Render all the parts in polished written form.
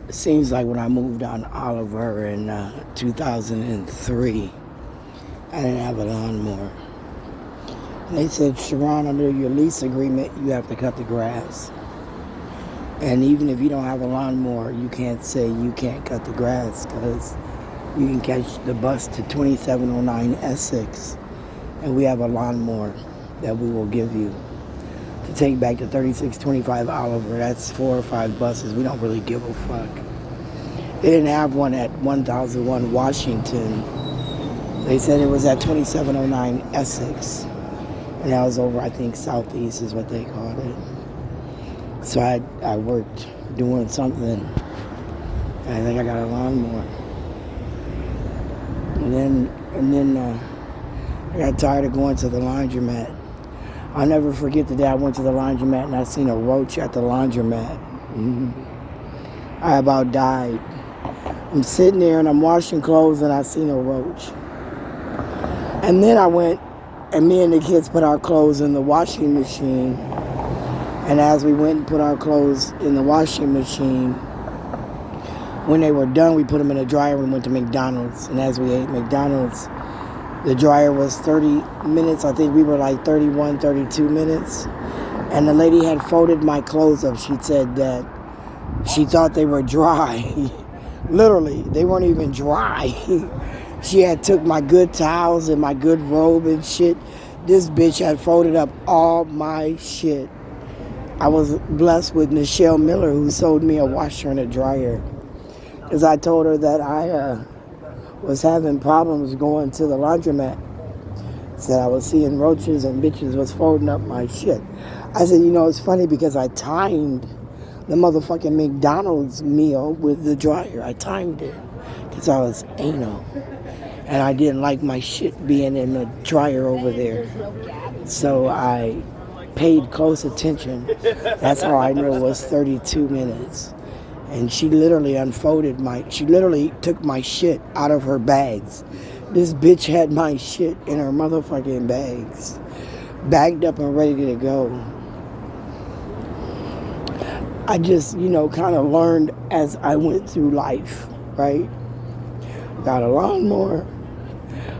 it seems like when I moved on Oliver in 2003, I didn't have a lawnmower. And they said, Sharon, under your lease agreement, you have to cut the grass. And even if you don't have a lawnmower, you can't say you can't cut the grass because you can catch the bus to 2709 Essex, and we have a lawnmower that we will give you to take back to 3625 Oliver. That's 4 or 5 buses. We don't really give a fuck. They didn't have one at 1001 Washington. They said it was at 2709 Essex. And that was over, I think, Southeast is what they called it. So I worked doing something. And I think I got a lawnmower. And then I got tired of going to the laundromat. I'll never forget the day I went to the laundromat and I seen a roach at the laundromat. I about died. I'm sitting there and I'm washing clothes and I seen a roach. And then I went and me and the kids put our clothes in the washing machine. And as we went and put our clothes in the washing machine, when they were done, we put them in a dryer and we went to McDonald's. And as we ate McDonald's, the dryer was 30 minutes. I think we were like 31, 32 minutes. And the lady had folded my clothes up. She said that she thought they were dry. Literally, they weren't even dry. She had took my good towels and my good robe and shit. This bitch had folded up all my shit. I was blessed with Nichelle Miller, who sold me a washer and a dryer. Because I told her that I was having problems going to the laundromat. Said I was seeing roaches and bitches was folding up my shit. I said, you know, it's funny because I timed the motherfucking McDonald's meal with the dryer. I timed it because I was anal. And I didn't like my shit being in the dryer over there. So I paid close attention. That's how I knew it was 32 minutes. And she literally she literally took my shit out of her bags. This bitch had my shit in her motherfucking bags. Bagged up and ready to go. I just, kind of learned as I went through life, right? Got a lawnmower.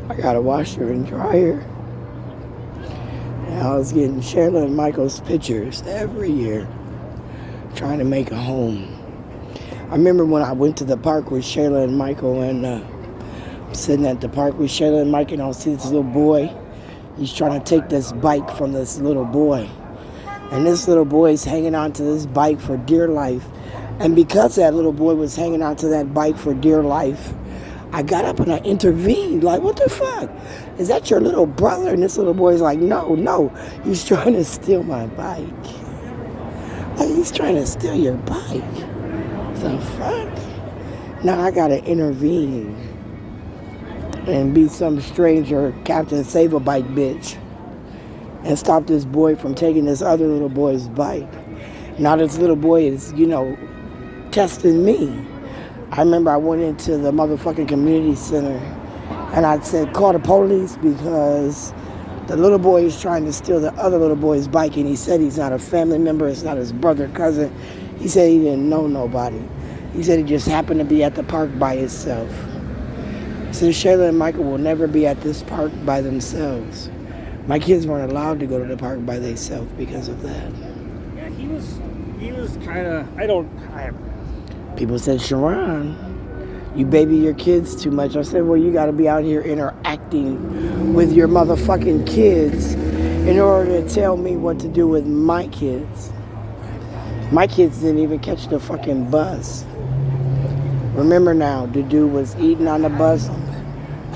I got a washer and dryer. And I was getting Shayla and Michael's pictures every year, trying to make a home. I remember when I went to the park with Shayla and Michael, and I'm sitting at the park with Shayla and Michael, and I see this little boy. He's trying to take this bike from this little boy. And this little boy is hanging on to this bike for dear life. And because that little boy was hanging on to that bike for dear life, I got up and I intervened. Like, what the fuck? Is that your little brother? And this little boy's like, no. He's trying to steal my bike. Like, he's trying to steal your bike. The fuck? Now I gotta intervene and be some stranger Captain Save-A-Bike bitch and stop this boy from taking this other little boy's bike. Now this little boy is, testing me. I remember I went into the motherfucking community center and I said, call the police because the little boy is trying to steal the other little boy's bike, and he said he's not a family member, it's not his brother, cousin. He said he didn't know nobody. He said he just happened to be at the park by himself. So Shayla and Michael will never be at this park by themselves. My kids weren't allowed to go to the park by themselves because of that. Yeah, he was kind of, People said, Sharon, you baby your kids too much. I said, well, you got to be out here interacting with your motherfucking kids in order to tell me what to do with my kids. My kids didn't even catch the fucking bus. Remember now, the dude was eating on the bus.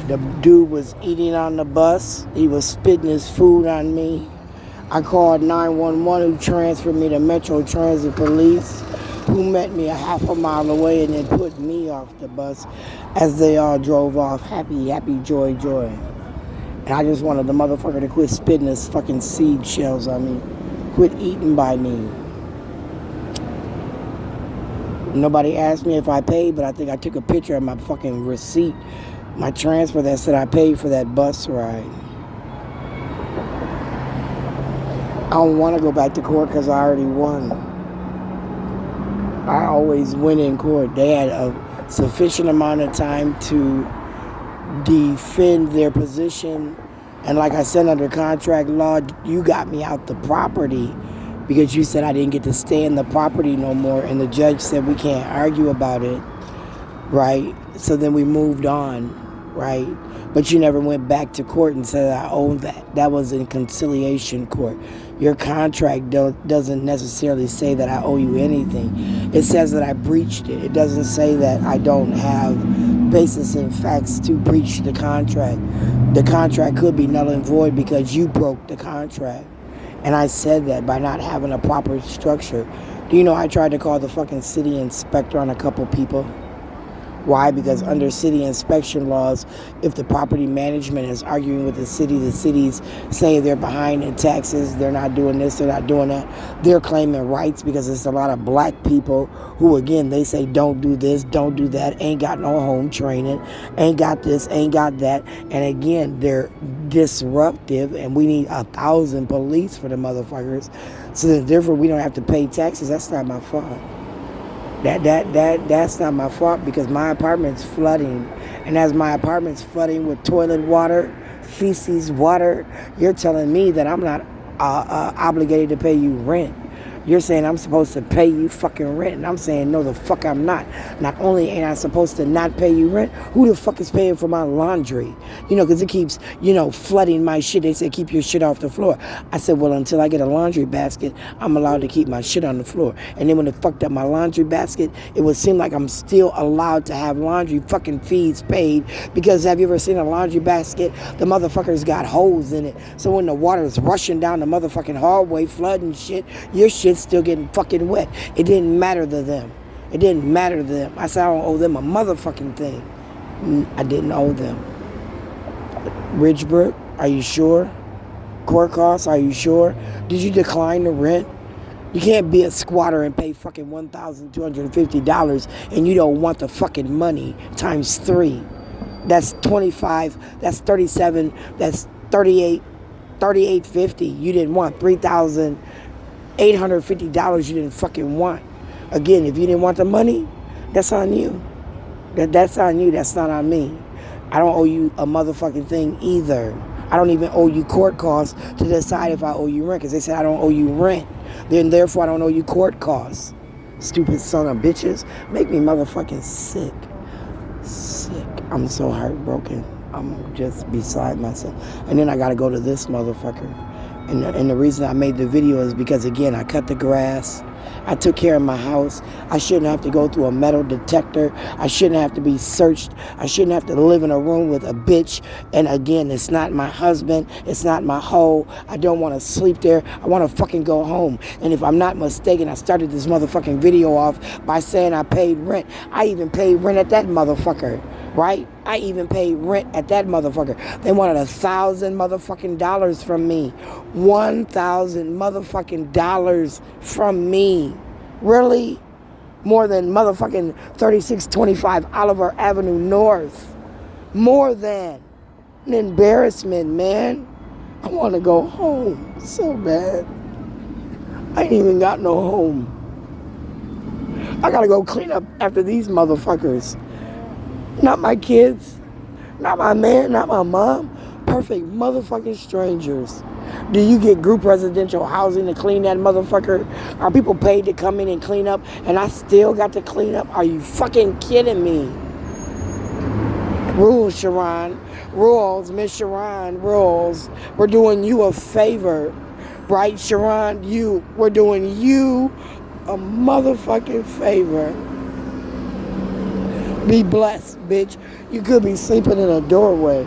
The dude was eating on the bus. He was spitting his food on me. I called 911, who transferred me to Metro Transit Police, who met me a half a mile away and then put me off the bus as they all drove off. Happy, happy, joy, joy. And I just wanted the motherfucker to quit spitting his fucking seed shells on me. Quit eating by me. Nobody asked me if I paid, but I think I took a picture of my fucking receipt, my transfer that said I paid for that bus ride. I don't want to go back to court because I already won. I always win in court. They had a sufficient amount of time to defend their position. And like I said, under contract law, you got me out the property because you said I didn't get to stay in the property no more. And the judge said we can't argue about it, right? So then we moved on, right? But you never went back to court and said I own that. That was in conciliation court. Your contract doesn't necessarily say that I owe you anything. It says that I breached it. It doesn't say that I don't have basis and facts to breach the contract. The contract could be null and void because you broke the contract. And I said that by not having a proper structure. Do you know I tried to call the fucking city inspector on a couple people? Why? Because under city inspection laws, if the property management is arguing with the cities say they're behind in taxes, they're not doing this, they're not doing that. They're claiming rights because it's a lot of black people who, again, they say don't do this, don't do that, ain't got no home training, ain't got this, ain't got that. And again, they're disruptive and we need 1,000 police for the motherfuckers. So therefore we don't have to pay taxes. That's not my fault. That's not my fault because my apartment's flooding. And as my apartment's flooding with toilet water, feces water, you're telling me that I'm not obligated to pay you rent. You're saying I'm supposed to pay you fucking rent. And I'm saying, no, the fuck I'm not. Not only ain't I supposed to not pay you rent, who the fuck is paying for my laundry? You know, because it keeps, flooding my shit. They say, keep your shit off the floor. I said, well, until I get a laundry basket, I'm allowed to keep my shit on the floor. And then when it fucked up my laundry basket, it would seem like I'm still allowed to have laundry fucking fees paid. Because have you ever seen a laundry basket? The motherfucker's got holes in it. So when the water is rushing down the motherfucking hallway, flooding shit, your shit's still getting fucking wet. It didn't matter to them. It didn't matter to them. I said, I don't owe them a motherfucking thing. I didn't owe them. Ridgebrook, are you sure? Court costs, are you sure? Did you decline the rent? You can't be a squatter and pay fucking $1,250 and you don't want the fucking money times 3. That's 25, that's 37, that's 38, 38.50. You didn't want $3,850 you didn't fucking want. Again, if you didn't want the money, that's on you. That's on you. That's not on me. I don't owe you a motherfucking thing either. I don't even owe you court costs to decide if I owe you rent because they said I don't owe you rent. Then therefore I don't owe you court costs. Stupid son of bitches. Make me motherfucking sick. Sick. I'm so heartbroken. I'm just beside myself. And then I gotta go to this motherfucker. And the reason I made the video is because, again, I cut the grass. I took care of my house. I shouldn't have to go through a metal detector. I shouldn't have to be searched. I shouldn't have to live in a room with a bitch. And again, it's not my husband. It's not my hoe. I don't want to sleep there. I want to fucking go home. And if I'm not mistaken, I started this motherfucking video off by saying I paid rent. I even paid rent at that motherfucker. Right? I even paid rent at that motherfucker. They wanted $1,000 motherfucking dollars from me. $1,000 motherfucking dollars from me. Really? More than motherfucking 3625 Oliver Avenue North. More than. An embarrassment, man. I want to go home so bad. I ain't even got no home. I gotta go clean up after these motherfuckers. Not my kids, not my man, not my mom. Perfect motherfucking strangers. Do you get group residential housing to clean that motherfucker? Are people paid to come in and clean up and I still got to clean up? Are you fucking kidding me? Rules, Sharon. Rules, Miss Sharon, rules. We're doing you a favor. Right, Sharon? We're doing you a motherfucking favor. Be blessed, bitch. You could be sleeping in a doorway.